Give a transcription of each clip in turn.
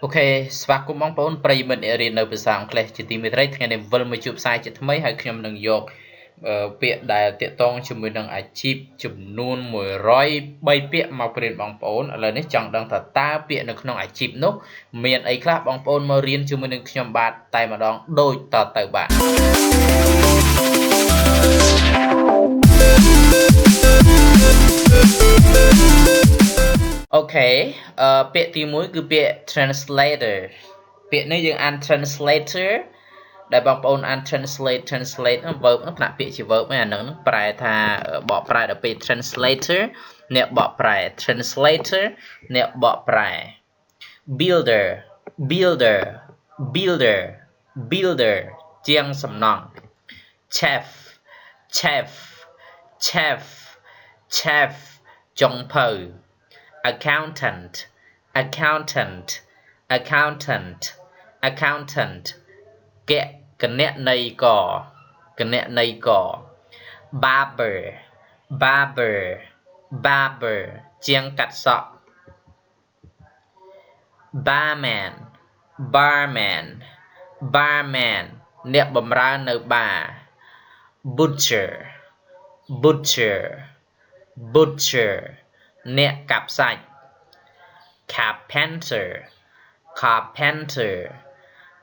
Ok, và cũng mong bốn pray mình ở riêng nơi bữa sáng kể chỉ tìm thấy ngày này vẫn mới chụp sai chỉ mấy hai khi mình đừng dọc việc đại tiện tông cho mình đừng chip chụp luôn mùi roi bay việc màu riêng bằng bốn ở đây chẳng đang thật ta việc được không chip nốt miền ấy khác bằng bốn mà riêng cho mình đừng nhầm bát tay mà đón đôi tờ tờ bạn. Ok, việc tí mũi cứ việc translator. Việc này dừng ăn translator. Đại bằng bồn ăn translate nó verb nó nạp việc chỉ verb này nó bài thà bỏ bài được việc translator nè bỏ bài translator nè bỏ bài builder builder builder builder chiang sầm nòng chef chef chef chef trông phờ accountant accountant accountant accountant kẹ cái nét này cỏ barber barber barber chiang cắt sọ barman barman barman nét bầm ra nơi bà butcher butcher butcher nét cặp sạch carpenter carpenter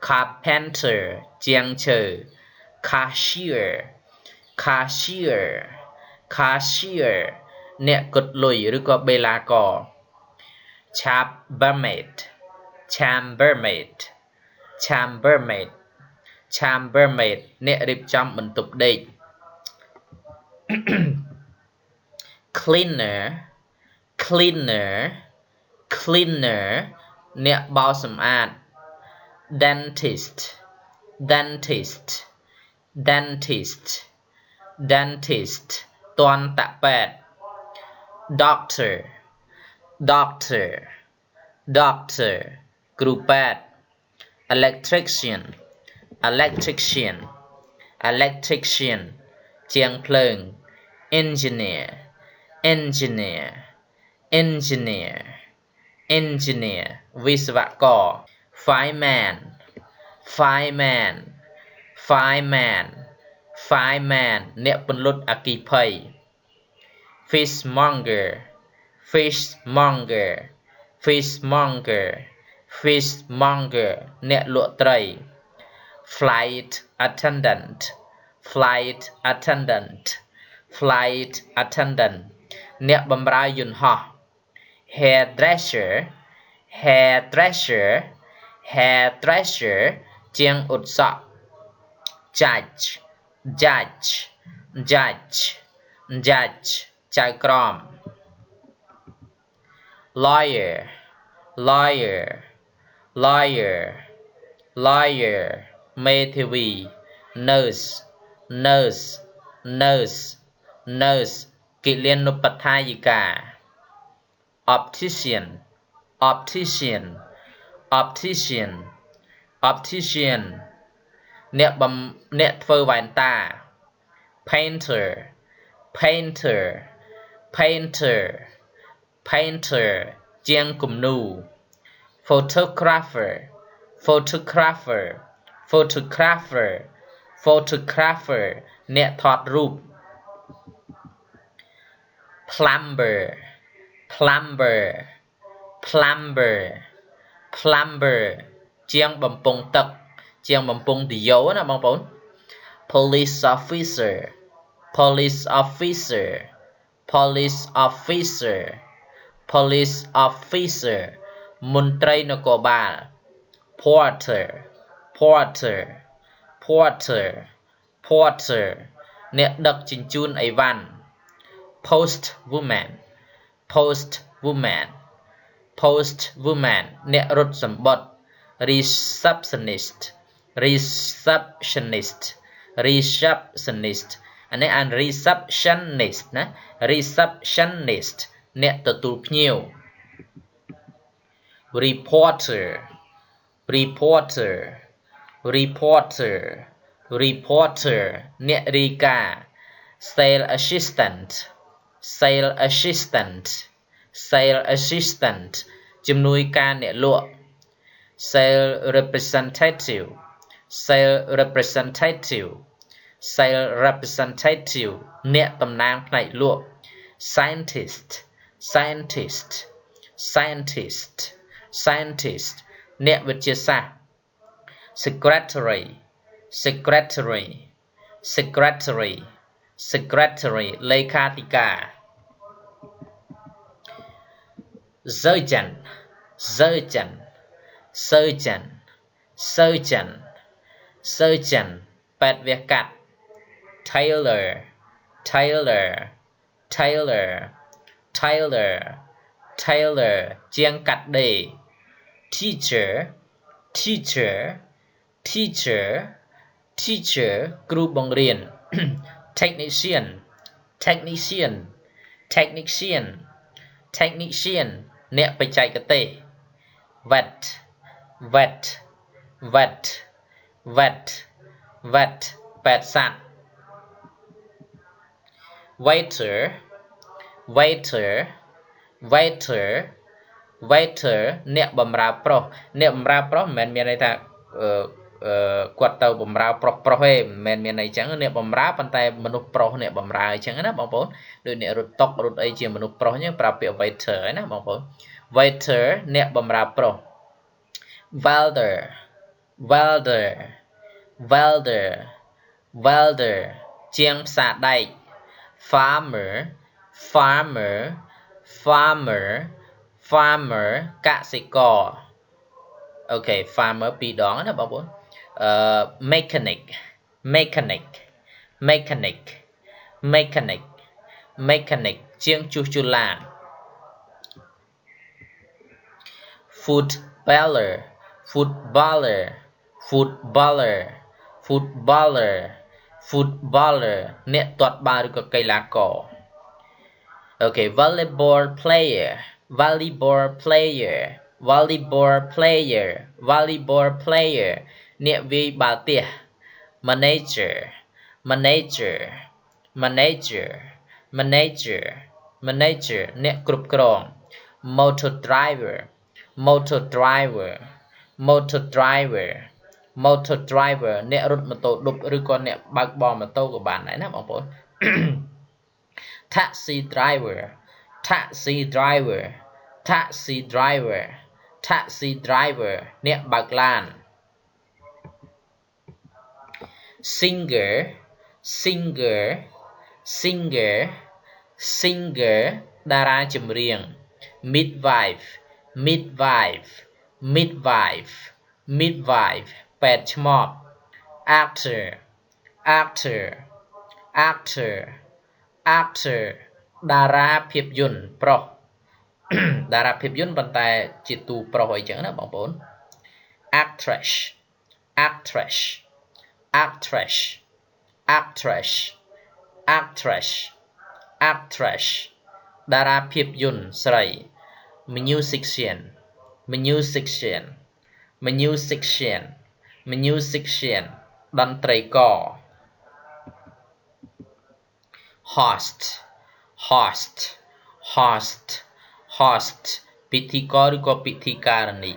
carpenter chiang chữ cashier cashier cashier nè cột lùi rồi có bê la cò chambermaid chambermaid chambermaid chambermaid nè điệp trong mình tục đi cleaner cleaner cleaner nè bao sầm an dentist dentist dentist dentist toàn tạ bẹt doctor doctor doctor group bẹt electrician electrician electrician chiang pleng engineer engineer engineer engineer visvakor fireman fireman fireman fireman nè bần lút akipay fishmonger fishmonger fishmonger fishmonger nè lụa tray flight attendant flight attendant flight attendant nè bầm ra yun ho hairdresser hairdresser hairdresser chiang ụt sọ judge judge judge judge chai krom lawyer lawyer lawyer lawyer mê thi nurse nurse nurse nurse kỷ liên nộp bạch thai gì cả optician optician optician optician nè bầm nè phơ vài ta painter painter painter painter chiang cùm nu photographer photographer photographer photographer nè thọt rụp plumber plumber plumber plumber chiang bầm pong tật chiang bầm pong thì dấu nè bông bốn police officer police officer police officer police officer môn tray nó có bà porter porter porter porter nè đặc chính chun ấy văn post woman post woman post woman nè rốt sầm bọt receptionist receptionist receptionist anh ấy ăn receptionist nè receptionist nè từ tụ nhiều reporter reporter reporter reporter nè rika sales assistant sales assistant sales assistant chùm nuôi ca nè lụa sales representative sales representative sales representative អ្នកតំណាងផ្នែកលក់ scientist scientist scientist scientist អ្នកវិទ្យាសាស្ត្រ secretary secretary secretary secretary លេខាធិការ surgeon surgeon surgeon surgeon surgeon ពេទ្យវះកាត់ tailor tailor tailor tailor tailor ជាងកាត់ដេរ teacher teacher teacher teacher គ្រូបង្រៀន technician technician technician technician អ្នកបច្ចេកទេស vet vet vet vet vet ពេទ្យសត្វ waiter waiter waiter waiter អ្នកបម្រើប្រុសអ្នកបម្រើប្រុសមិនមែនមានន័យថាគាត់ទៅបម្រើប្រុសប្រុសទេមិនមែនមានន័យចឹងអ្នកបម្រើប៉ុន្តែមនុស្សប្រុសអ្នកបម្រើអញ្ចឹងណាបងប្អូនដូចអ្នករត់តុករត់អីជាមនុស្សប្រុសអញ្ចឹងប្រើពាក្យ waiter ឯណាបងប្អូន waiter អ្នកបម្រើប្រុស welder welder welder welder ជាងផ្សារដែក farmer farmer farmer farmer កសិករអូខេ farmer ពីរដងណាបងប្អូនmechanic mechanic mechanic mechanic mechanic ជាងជួសជុលឡាន footballer footballer footballer footballer footballer អ្នកទាត់បាល់ឬក៏កីឡាករ okay volleyball player volleyball player volleyball player volleyball player អ្នកវាយបាល់ទះ manager manager manager manager manager អ្នកគ្រប់គ្រង motor driver motor driver motor driver motor driver អ្នករត់ម៉ូតូឌុបឬក៏អ្នកបើកបរម៉ូតូក៏បានដែរណាបងប្អូន taxi driver taxi driver taxi driver taxi driver អ្នកបើកឡាន singer singer singer singer តារាចម្រៀង midwife midwife midwife midwife ពេទ្យឆ្មប actor actor actor actor តារាភាពយន្តប្រុស តារាភាពយន្តប៉ុន្តែជាតួប្រុសអីចឹងណាបងប្អូន actress actress actress actress actress actress តារាភាពយន្តស្រី musician musician musician musician តន្ត្រីករ host host host host ពិធីករឬក៏ពិធីការិនី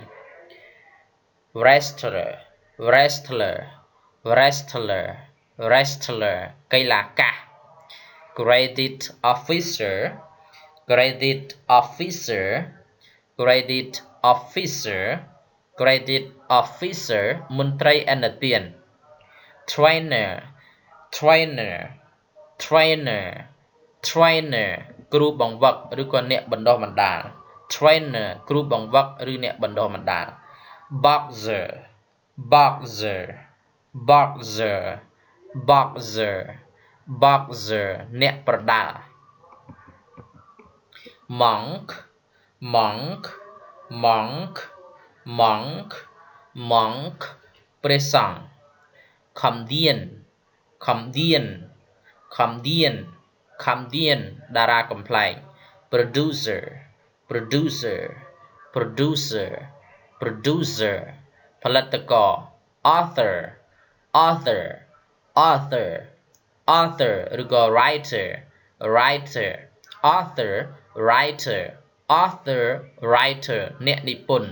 wrestler wrestler wrestler wrestler កីឡាកាស credit officer credit officer credit officer credit officer មន្ត្រីឥណទាន trainer trainer trainer trainer គ្រូបង្វឹកឬក៏អ្នកបណ្ដុះបណ្ដាល trainer គ្រូបង្វឹកឬអ្នកបណ្ដុះបណ្ដាល boxer boxer boxer boxer boxer អ្នកប្រដាល់ monk monk monk monk monk ព្រះសង្ឃ comedian comedian comedian comedian តារាកំប្លែង producer producer producer producer ផលិតករ author author author author ឬក៏ writer writer author writer author writer អ្នកនិពន្ធ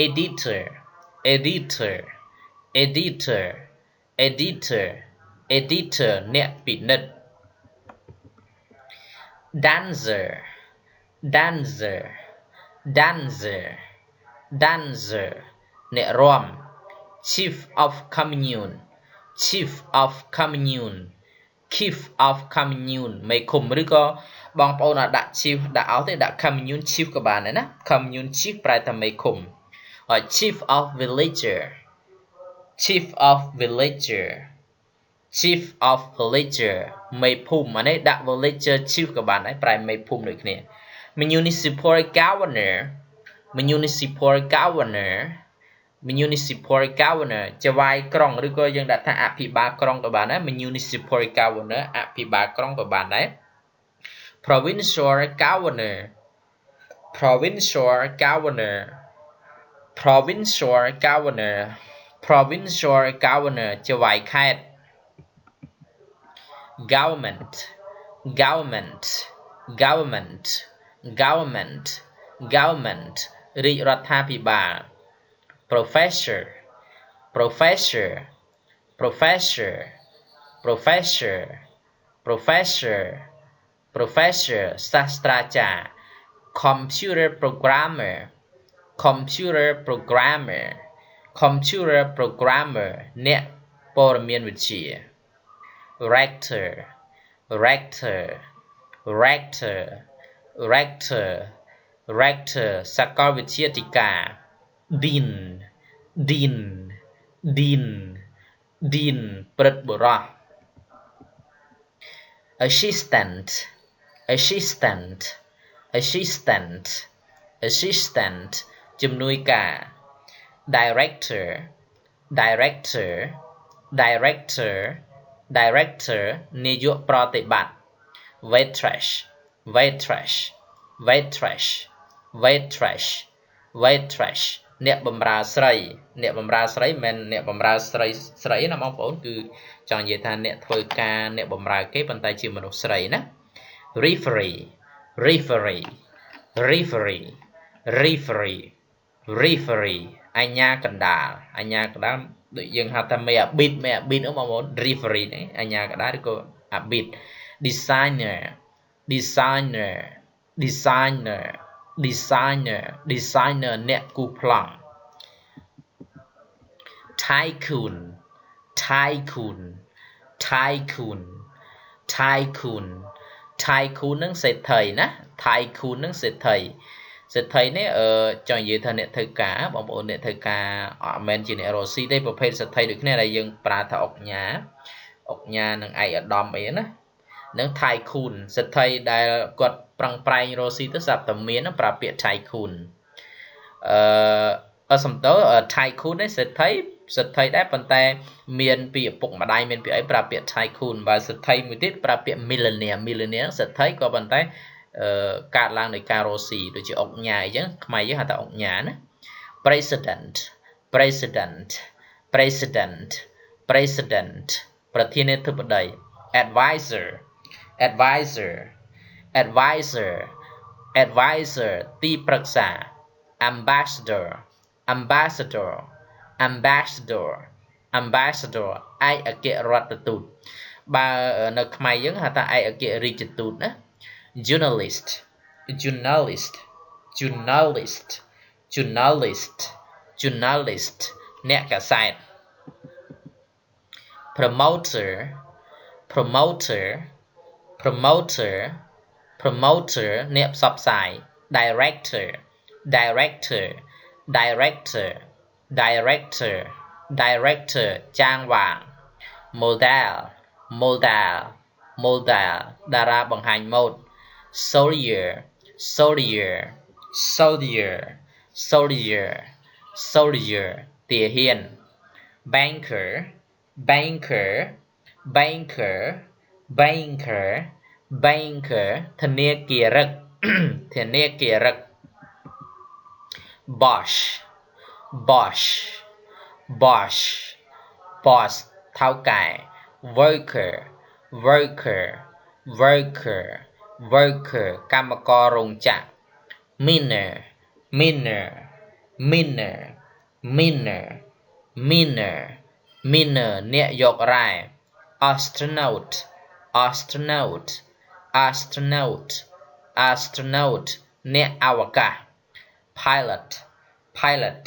editor editor editor editor editor អ្នកពិនិត្យ dancer dancer dancer dancer អ្នករាំ chief of commune chief of commune chief of commune មេឃុំឬក៏បងប្អូនអាចដាក់ chief ដាក់អត់ទេដាក់ commune chief ក៏បានដែរណា commune chief ប្រែថាមេឃុំហើយ chief of villager chief of villager chief of villager មេភូមិអានេះដាក់ villager chief ក៏បានដែរប្រែមេភូមិដូចគ្នា municipal governor municipal governor municipal governor ចវាយក្រុងឬក៏យើងដាក់ថាអភិបាលក្រុងក៏បានដែរ municipal governor អភិបាលក្រុងក៏បានដែរ provincial governor provincial governor provincial governor provincial governor ចវាយខេត្ត government government government government government រាជរដ្ឋាភិបាល professor professor professor professor professor professor សាស្ត្រាចារ្យ computer programmer computer programmer computer programmer អ្នកព័ត៌មានវិទ្យា rector rector rector rector rector សាកលវិទ្យាធិការ dean dean dean dean ព្រឹទ្ធបុរស assistant assistant assistant assistant ជំនួយការ director director director director នាយកប្រតិបត្តិ waitress waitress waitress waitress waitress អ្នកបម្រើស្រីអ្នកបម្រើស្រីមិនមែនអ្នកបម្រើស្រីស្រីណាបងប្អូនគឺចង់និយាយថាអ្នកធ្វើការអ្នកបម្រើគេប៉ុន្តែជាមនុស្សស្រីណា referee referee referee referee referee អញ្ញាកណ្ដាលអញ្ញាកណ្ដាលដូចយើងហៅថាមេអាប៊ីតបងប្អូន referee នេះអញ្ញាកណ្ដាលឬក៏អាប៊ីត designer designer designer designer designer អ្នកគូសប្លង់ tycoon tycoon tycoon tycoon tycoon នឹងសេដ្ឋីណា tycoon នឹងសេដ្ឋីសេដ្ឋីនេះចង់និយាយថាអ្នកធ្វើការបងប្អូនអ្នកធ្វើការអត់មែនជាអ្នករស់ស៊ីទេប្រភេទសេដ្ឋីដូចគ្នាដែលយើងប្រើថាអុកញ៉ានឹងឯកឧត្តមអីណានឹង tycoon សេដ្ឋីដែលគាត់ប្រឹងប្រែងរស់ស៊ីទៅស្រាប់តែមានប្រើពាក្យ tycoon សំដៅ tycoon នេះសេដ្ឋីដែរប៉ុន្តែមានពីឪពុកម្ដាយមានពីអីប្រើពាក្យ tycoon បើសេដ្ឋីមួយទៀតប្រើពាក្យ millionaire សេដ្ឋីក៏ប៉ុន្តែកើតឡើងដោយការរស់ស៊ីដូចជាអុកញ៉ាអីចឹងខ្មែរយើងហៅថាអុកញ៉ាណា president president president president ប្រធានាធិបតី advisor advisor advisor advisor ទីប្រឹក្សា ambassador ambassador ambassador ambassador ឯកអគ្គរដ្ឋទូតបើនៅខ្មែរយើងហៅថាឯកអគ្គរាជទូតណា journalist journalist journalist journalist journalist អ្នកកាសែត promoter promoter promoter promoter អ្នកផ្សព្វផ្សាយ director director director director director ចាងវាង model model model តារាបង្ហាញម៉ូដ soldier soldier soldier soldier soldier ទាហាន banker banker banker banker banker ធនាគារឹក ធនាគារឹក boss boss boss boss ថៅកែ worker worker worker worker កម្មកររោងចក្រ miner miner miner miner miner miner អ្នកយករ៉ែ astronaut astronaut astronaut astronaut អ្នកអវកាស pilot pilot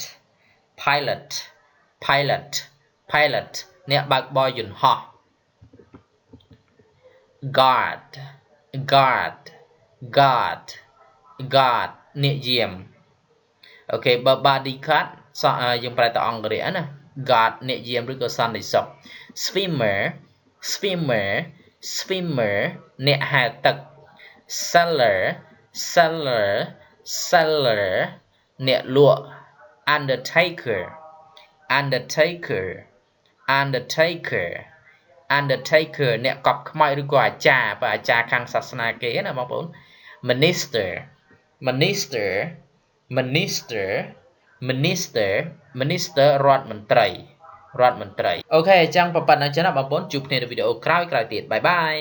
pilot pilot pilot អ្នកបើកបរយន្តហោះ guard guard guard guard អ្នកយាមអូខេបើ bodyguard យើងប្រែទៅអង់គ្លេសណា guard អ្នកយាមឬក៏សន្តិសុខ swimmer swimmer swimmer អ្នកហែលទឹក sailor sailor sailor អ្នកលក់ undertaker undertaker undertaker undertaker អ្នកកប់ខ្មោចឬក៏អាចារ្យបើអាចារ្យខាងសាសនាគេណាបងប្អូន minister minister minister minister minister រដ្ឋមន្ត្រីរដ្ឋមន្ត្រីអូខេអញ្ចឹងប៉ុណ្ណឹងចឹងណាបងប្អូនជួបគ្នានៅវីដេអូក្រោយទៀតបាយបាយ